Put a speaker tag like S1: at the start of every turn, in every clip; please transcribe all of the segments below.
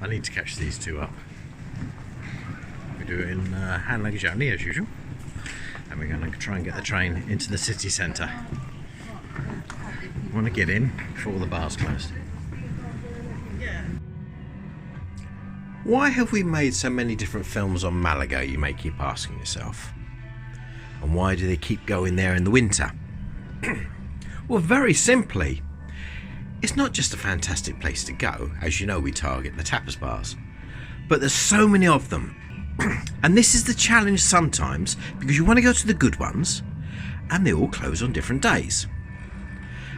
S1: I need to catch these two up. We're doing hand luggage only as usual, and we're going to try and get the train into the city centre. We want to get in before all the bars closed. Why have we made so many different films on Malaga, you may keep asking yourself? And why do they keep going there in the winter? Well, very simply, it's not just a fantastic place to go. As you know, we target the tapas bars, but there's so many of them. And this is the challenge sometimes, because you want to go to the good ones and they all close on different days.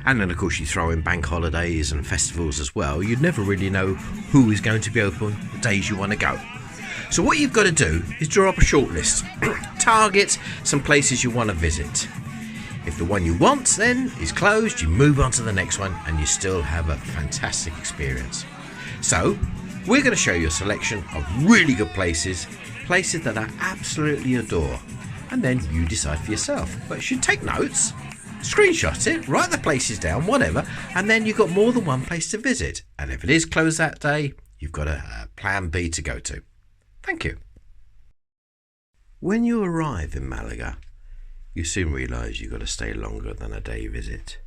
S1: And then of course you throw in bank holidays and festivals as well. You'd never really know who is going to be open the days you want to go. So what you've got to do is draw up a short list. Target some places you want to visit. If the one you want then is closed, you move on to the next one and you still have a fantastic experience. So we're going to show you a selection of really good places that I absolutely adore. And then you decide for yourself. But you should take notes. Screenshot it, write the places down, whatever, and then you've got more than one place to visit. And if it is closed that day, you've got a plan B to go to. Thank you. When you arrive in Malaga, you soon realise you've got to stay longer than a day visit.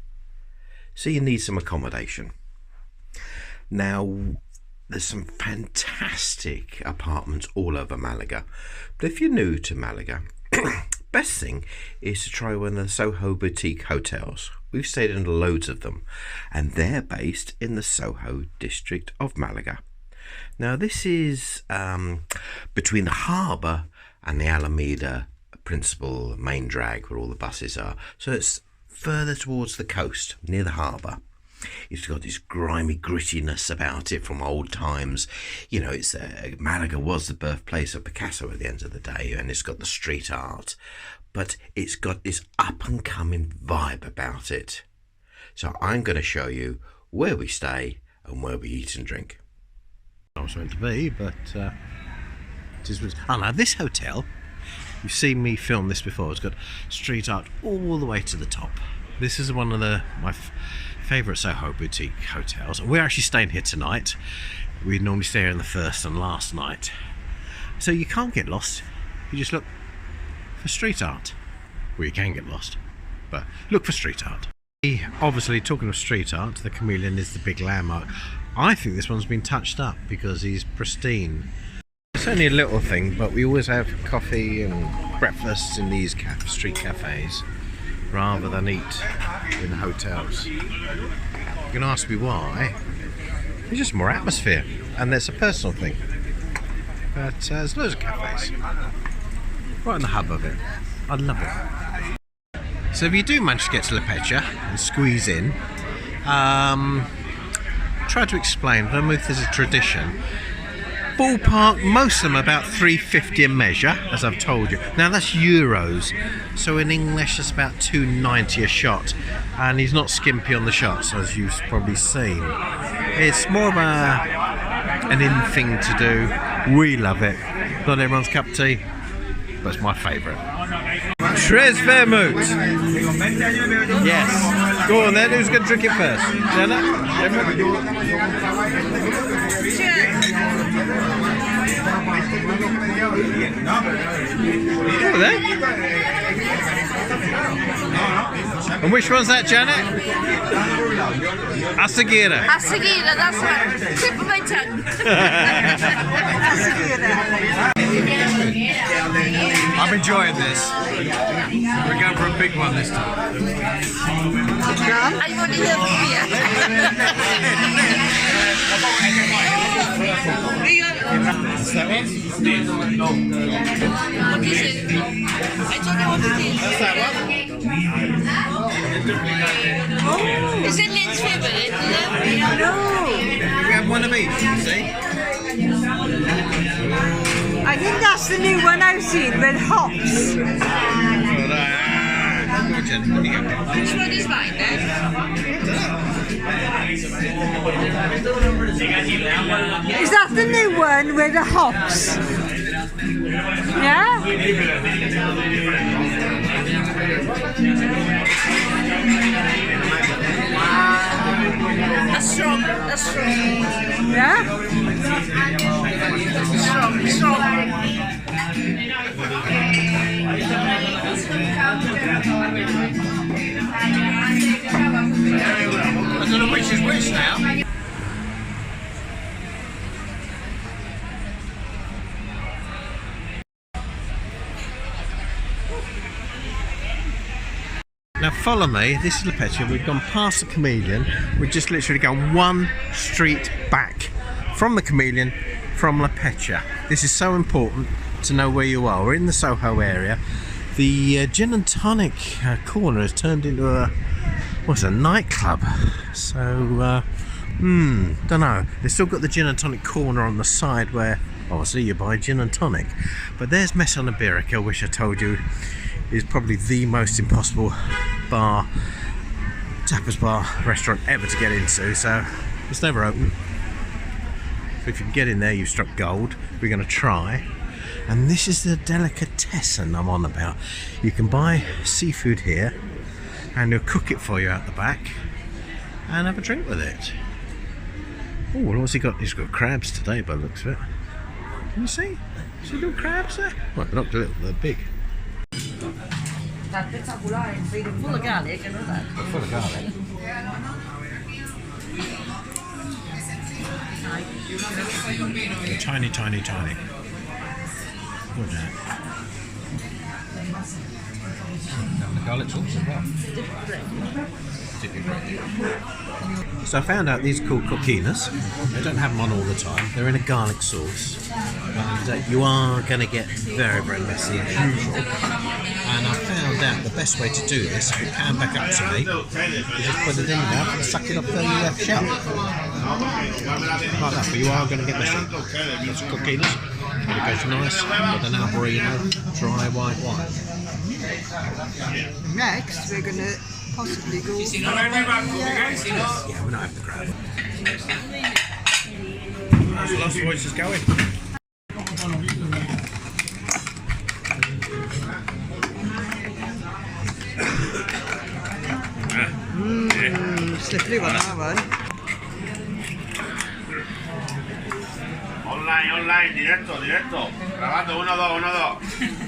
S1: So you need some accommodation. Now, there's some fantastic apartments all over Malaga. But if you're new to Malaga, best thing is to try one of the Soho boutique hotels. We've stayed in loads of them, and they're based in the Soho District of Malaga. Now this is between the harbour and the Alameda principal main drag where all the buses are. So it's further towards the coast, near the harbour. It's got this grimy grittiness about it from old times. You know, it's Malaga was the birthplace of Picasso at the end of the day, and it's got the street art, but it's got this up and coming vibe about it. So I'm going to show you where we stay and where we eat and drink. I was meant to be, but now this hotel, you've seen me film this before. It's got street art all the way to the top. This is one of my favourite Soho boutique hotels. We're actually staying here tonight. We normally stay here on the first and last night. So you can't get lost. You just look for street art. Well, you can get lost, but look for street art. Obviously, talking of street art, the Chameleon is the big landmark. I think this one's been touched up because he's pristine. It's only a little thing, but we always have coffee and breakfast in these street cafes rather than eat in hotels. You can ask me why. It's just more atmosphere, and there's a personal thing. But there's loads of cafes right in the hub of it. I love it. So if you do manage to get to La Pecha and squeeze in, try to explain. Vermouth is a tradition. Ballpark, most of them about $3.50 a measure, as I've told you. Now that's euros, so in English it's about $2.90 a shot, and he's not skimpy on the shots, as you've probably seen. It's more of an in thing to do. We love it. Not everyone's cup of tea, but it's my favourite. Tres Vermouth. Yes. Go on then, who's going to drink it first? Jenna? Oh, there. And which one's that, Janet? Asagira.
S2: Asagira, that's right. Tip of my tongue.
S1: I'm enjoying this. We're going for a big one this time.
S2: I want to hear the
S1: Is that one?
S2: What is it? I don't know what it is.
S1: That's that one?
S2: Is it Lynn's favourite?
S3: No.
S1: We have one of each, you see?
S3: I think that's the new one I've seen with hops.
S2: Which one is mine then?
S3: Is that the new one with the hops? Yeah?
S2: That's strong. That's strong.
S3: Yeah?
S1: Now follow me, this is La Pecha. We've gone past the Chameleon. We've just literally gone one street back from the Chameleon, from La Pecha. This is so important to know where you are. We're in the Soho area. The gin and tonic corner has turned into a nightclub. So, don't know. They've still got the gin and tonic corner on the side where, obviously, you buy gin and tonic. But there's Mesa Iberica, which I told you is probably the most impossible tapas bar restaurant ever to get into. So, it's never open. So if you can get in there, you've struck gold. We're going to try. And this is the delicatessen I'm on about. You can buy seafood here and they'll cook it for you out the back and have a drink with it. Oh, well, what's he got? He's got crabs today by the looks of it. Can you see? See little crabs there? Well, they're not little, they're big.
S2: Full of garlic, I know that.
S1: Full of garlic. Tiny, tiny, tiny. Good, the garlic sauce as well. So I found out these are called coquinas. They don't have them on all the time. They're in a garlic sauce. And you are going to get very, very messy as usual. And I found out the best way to do this, if you pan back up to me, you just put it in your mouth and suck it off the shell. Like that, but you are going to get messy. That's coquinas. And it goes nice with an Albarino dry white wine.
S3: Next, we're going to possibly go.
S1: Yeah, we're not having the crab. There's lots of voices going.
S3: Slippery one, that one.
S4: Online, directo. Grabando, 1, 2, 1, 2.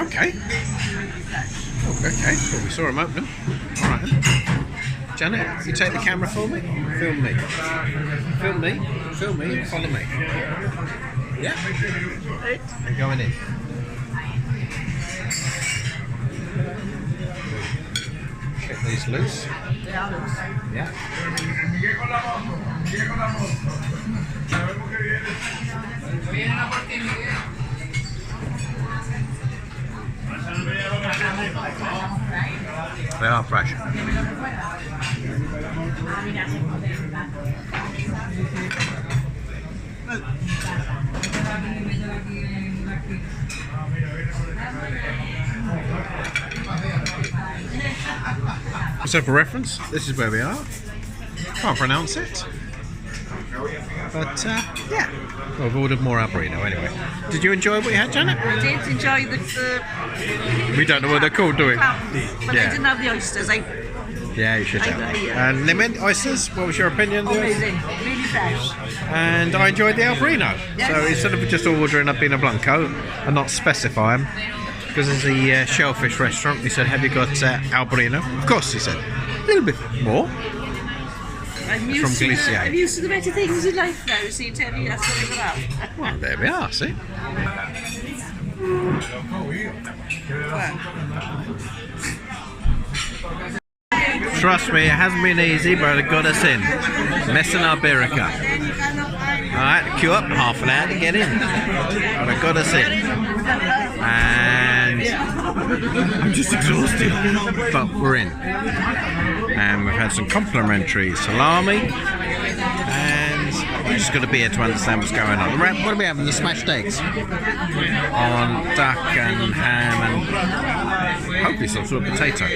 S1: Okay. Well, we saw him open them. Alright then. Janet, you take the camera for me? Film me. Film me, follow me. Yeah. And going in. Get these loose.
S2: They are loose.
S1: Yeah. They are fresh. So for reference, this is where we are. Can't pronounce it. But yeah, well, we've ordered more Albarino anyway. Did you enjoy what you had, Janet?
S2: I did enjoy the
S1: We don't know what they're called, do we?
S2: crab, but
S1: Yeah.
S2: I didn't have the oysters.
S1: Yeah, you should have.
S2: yeah.
S1: And lemon oysters, what was your opinion?
S2: Amazing, really fresh.
S1: And I enjoyed the Albarino.
S2: Yes.
S1: So instead of just ordering a Pino Blanco and not specifying, because it's a shellfish restaurant, he said, have you got Albarino? Of course, he said. A little bit more.
S2: I'm
S1: From
S2: used,
S1: Galicia.
S2: I'm used to the better things in life now, so you tell me that's what it's about.
S1: Well, there we are, see? Trust me, it hasn't been easy, but it got us in. Mesa Iberica. Alright, queue up half an hour to get in. But it got us in. And I'm just exhausted. But we're in. And we've had some complimentary salami. And we're just got to be here to understand what's going on. What are we having? The smashed eggs? On duck and ham and hopefully some sort of potato.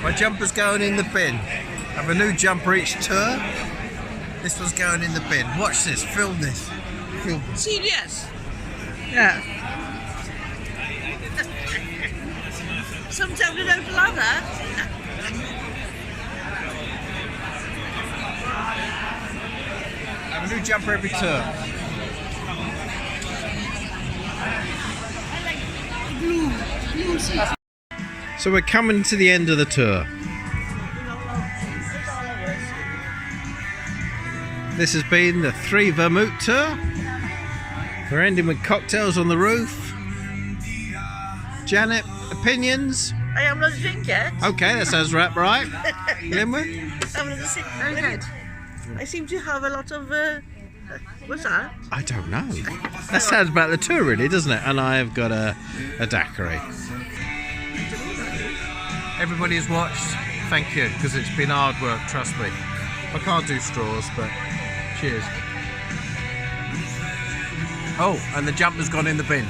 S1: My jumper's going in the bin. Have a new jumper each tour. This one's going in the bin. Watch this, film this. Film this.
S2: Serious?
S3: Yeah.
S2: Sometimes without lather.
S1: Have a new jumper every tour.
S2: Blue seat.
S1: So we're coming to the end of the tour. This has been the 3 Vermouth tour. We're ending with cocktails on the roof. Janet, opinions?
S2: I am not a drinker.
S1: Okay, that sounds right. Linwood?
S2: I'm not a sick.
S3: Very good.
S2: I seem to have a lot of. What's that?
S1: I don't know. That sounds about the tour, really, doesn't it? And I have got a daiquiri. Everybody who's watched, thank you, because it's been hard work, trust me. I can't do straws, but cheers. Oh, and the jumper's gone in the bin.